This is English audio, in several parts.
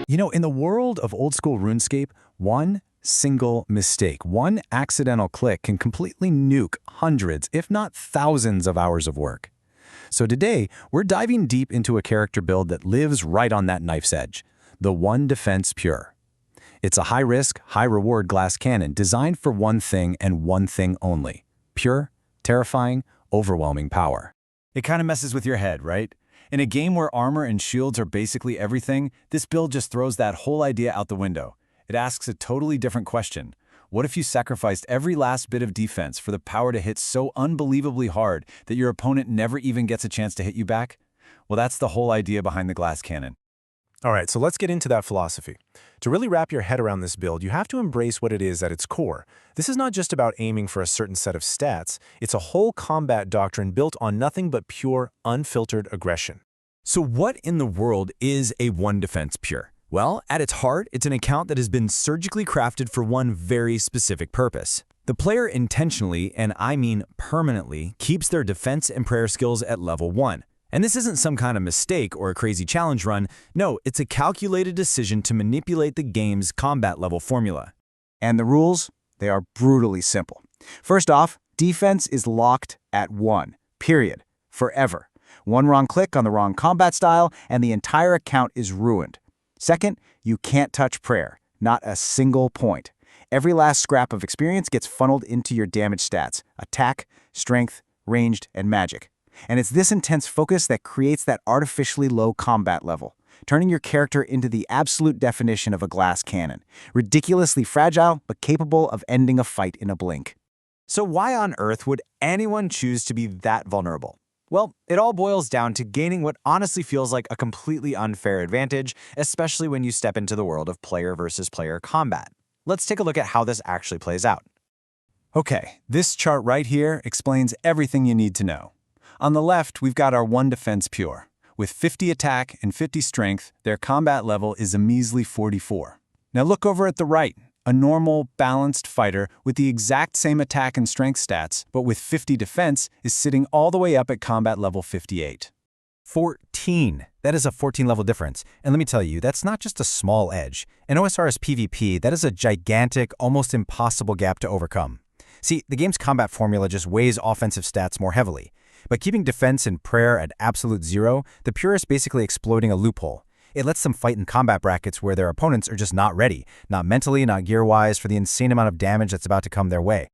In the world of old-school RuneScape, one single mistake, one accidental click can completely nuke hundreds, if not thousands of hours of work. So today, we're diving deep into a character build that lives right on that knife's edge, the One Defense Pure. It's a high-risk, high-reward glass cannon designed for one thing and one thing only: pure, terrifying, overwhelming power. It kind of messes with your head, right? In a game where armor and shields are basically everything, this build just throws that whole idea out the window. It asks a totally different question. What if you sacrificed every last bit of defense for the power to hit so unbelievably hard that your opponent never even gets a chance to hit you back? Well, that's the whole idea behind the glass cannon. All right, so let's get into that philosophy. To really wrap your head around this build, you have to embrace what it is at its core. This is not just about aiming for a certain set of stats. It's a whole combat doctrine built on nothing but pure, unfiltered aggression. So what in the world is a One Defense Pure? Well, at its heart, it's an account that has been surgically crafted for one very specific purpose. The player intentionally, and I mean permanently, keeps their defense and prayer skills at level 1. And this isn't some kind of mistake or a crazy challenge run. No, it's a calculated decision to manipulate the game's combat level formula. And the rules? They are brutally simple. First off, defense is locked at 1, period, forever. One wrong click on the wrong combat style, and the entire account is ruined. Second, you can't touch prayer, not a single point. Every last scrap of experience gets funneled into your damage stats: attack, strength, ranged, and magic. And it's this intense focus that creates that artificially low combat level, turning your character into the absolute definition of a glass cannon. Ridiculously fragile, but capable of ending a fight in a blink. So why on earth would anyone choose to be that vulnerable? Well, it all boils down to gaining what honestly feels like a completely unfair advantage, especially when you step into the world of player versus player combat. Let's take a look at how this actually plays out. Okay, this chart right here explains everything you need to know. On the left, we've got our One Defense Pure. With 50 attack and 50 strength, their combat level is a measly 44. Now look over at the right. A normal, balanced fighter with the exact same attack and strength stats, but with 50 defense, is sitting all the way up at combat level 58. 14. That is a 14-level difference. And let me tell you, that's not just a small edge. In OSRS PvP, that is a gigantic, almost impossible gap to overcome. See, the game's combat formula just weighs offensive stats more heavily. By keeping defense and prayer at absolute 0, the Pure is basically exploiting a loophole. It lets them fight in combat brackets where their opponents are just not ready, not mentally, not gear-wise, for the insane amount of damage that's about to come their way.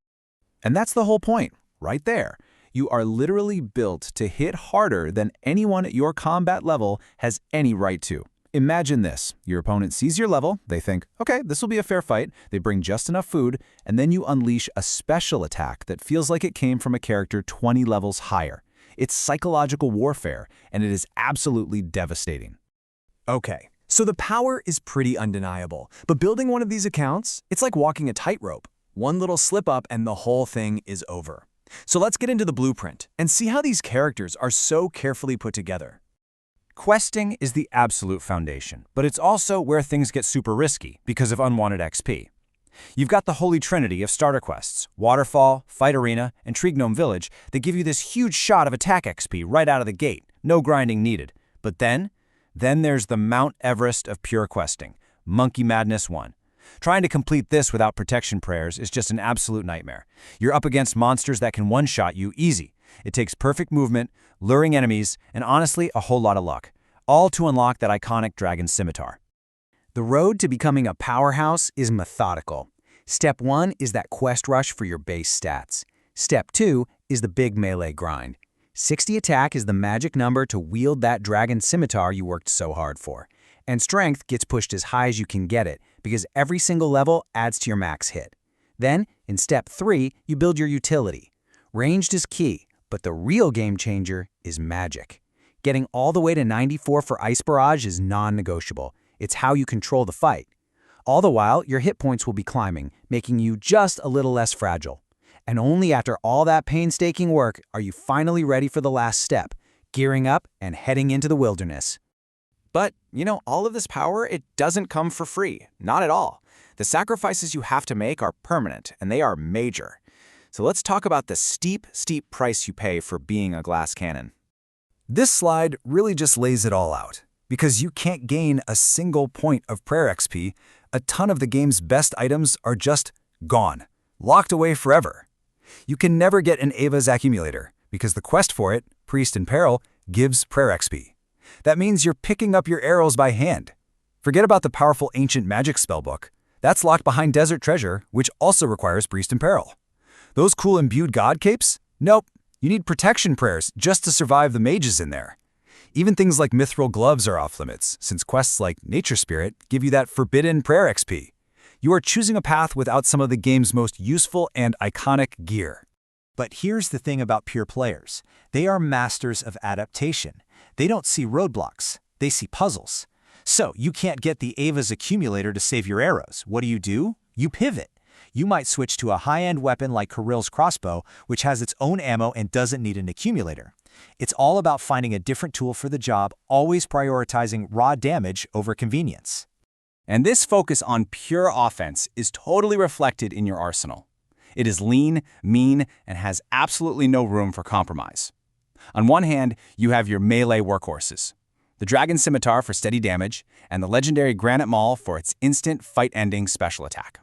And that's the whole point, right there. You are literally built to hit harder than anyone at your combat level has any right to. Imagine this. Your opponent sees your level, they think, okay, this will be a fair fight, they bring just enough food, and then you unleash a special attack that feels like it came from a character 20 levels higher. It's psychological warfare, and it is absolutely devastating. Okay, so the power is pretty undeniable, but building one of these accounts, it's like walking a tightrope. One little slip up and the whole thing is over. So let's get into the blueprint and see how these characters are so carefully put together. Questing is the absolute foundation, but it's also where things get super risky because of unwanted XP. You've got the holy trinity of starter quests, Waterfall, Fight Arena, and Trignome Village, that give you this huge shot of attack XP right out of the gate, no grinding needed. But then there's the Mount Everest of pure questing, Monkey Madness 1. Trying to complete this without protection prayers is just an absolute nightmare. You're up against monsters that can one-shot you easy. It takes perfect movement, luring enemies, and honestly, a whole lot of luck, all to unlock that iconic dragon scimitar. The road to becoming a powerhouse is methodical. Step 1 is that quest rush for your base stats. Step 2 is the big melee grind. 60 attack is the magic number to wield that dragon scimitar you worked so hard for. And strength gets pushed as high as you can get it, because every single level adds to your max hit. Then, in Step 3, you build your utility. Ranged is key, but the real game changer is magic. Getting all the way to 94 for Ice Barrage is non-negotiable. It's how you control the fight. All the while, your hit points will be climbing, making you just a little less fragile. And only after all that painstaking work are you finally ready for the last step, gearing up and heading into the wilderness. But, all of this power, it doesn't come for free. Not at all. The sacrifices you have to make are permanent, and they are major. So let's talk about the steep price you pay for being a glass cannon. This slide really just lays it all out. Because you can't gain a single point of prayer XP, a ton of the game's best items are just gone, locked away forever. You can never get an Ava's accumulator, because the quest for it, Priest in Peril, gives prayer XP. That means you're picking up your arrows by hand. Forget about the powerful ancient magic spellbook. That's locked behind Desert Treasure, which also requires Priest in Peril. Those cool imbued god capes? Nope. You need protection prayers just to survive the mages in there. Even things like mithril gloves are off limits, since quests like Nature Spirit give you that forbidden prayer XP. You are choosing a path without some of the game's most useful and iconic gear. But here's the thing about pure players. They are masters of adaptation. They don't see roadblocks. They see puzzles. So you can't get the Ava's accumulator to save your arrows. What do? You pivot. You might switch to a high-end weapon like Kirill's crossbow, which has its own ammo and doesn't need an accumulator. It's all about finding a different tool for the job, always prioritizing raw damage over convenience. And this focus on pure offense is totally reflected in your arsenal. It is lean, mean, and has absolutely no room for compromise. On one hand, you have your melee workhorses, the Dragon Scimitar for steady damage, and the legendary Granite Maul for its instant fight-ending special attack.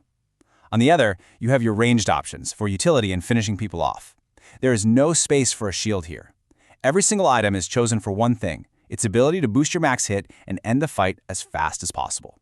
On the other, you have your ranged options for utility and finishing people off. There is no space for a shield here. Every single item is chosen for one thing, its ability to boost your max hit and end the fight as fast as possible.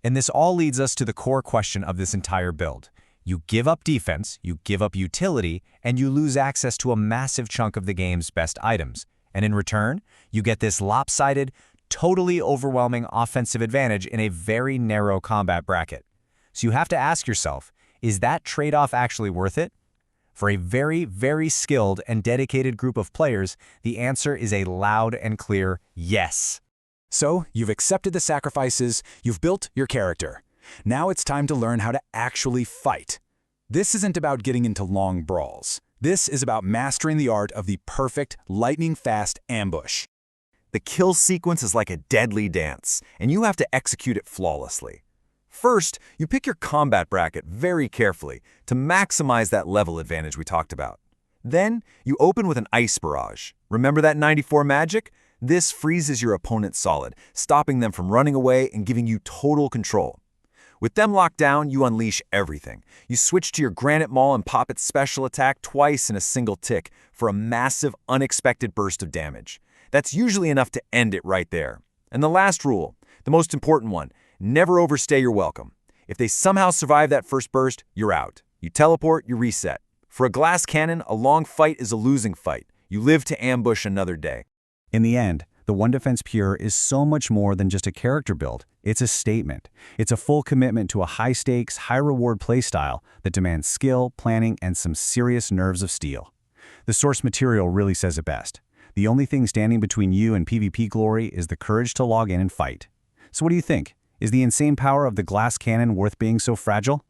And this all leads us to the core question of this entire build. You give up defense, you give up utility, and you lose access to a massive chunk of the game's best items. And in return, you get this lopsided, totally overwhelming offensive advantage in a very narrow combat bracket. So you have to ask yourself, is that trade-off actually worth it? For a very, very skilled and dedicated group of players, the answer is a loud and clear yes. So, you've accepted the sacrifices, you've built your character. Now it's time to learn how to actually fight. This isn't about getting into long brawls. This is about mastering the art of the perfect, lightning-fast ambush. The kill sequence is like a deadly dance, and you have to execute it flawlessly. First, you pick your combat bracket very carefully to maximize that level advantage we talked about. Then, you open with an Ice Barrage. Remember that 94 magic? This freezes your opponent solid, stopping them from running away and giving you total control. With them locked down, you unleash everything. You switch to your Granite Maul and pop its special attack twice in a single tick for a massive, unexpected burst of damage. That's usually enough to end it right there. And the last rule, the most important one, never overstay your welcome. If they somehow survive that first burst, you're out. You teleport, you reset. For a glass cannon, a long fight is a losing fight. You live to ambush another day. In the end, the One Defense Pure is so much more than just a character build. It's a statement. It's a full commitment to a high-stakes, high-reward playstyle that demands skill, planning, and some serious nerves of steel. The source material really says it best. The only thing standing between you and PvP glory is the courage to log in and fight. So what do you think? Is the insane power of the glass cannon worth being so fragile?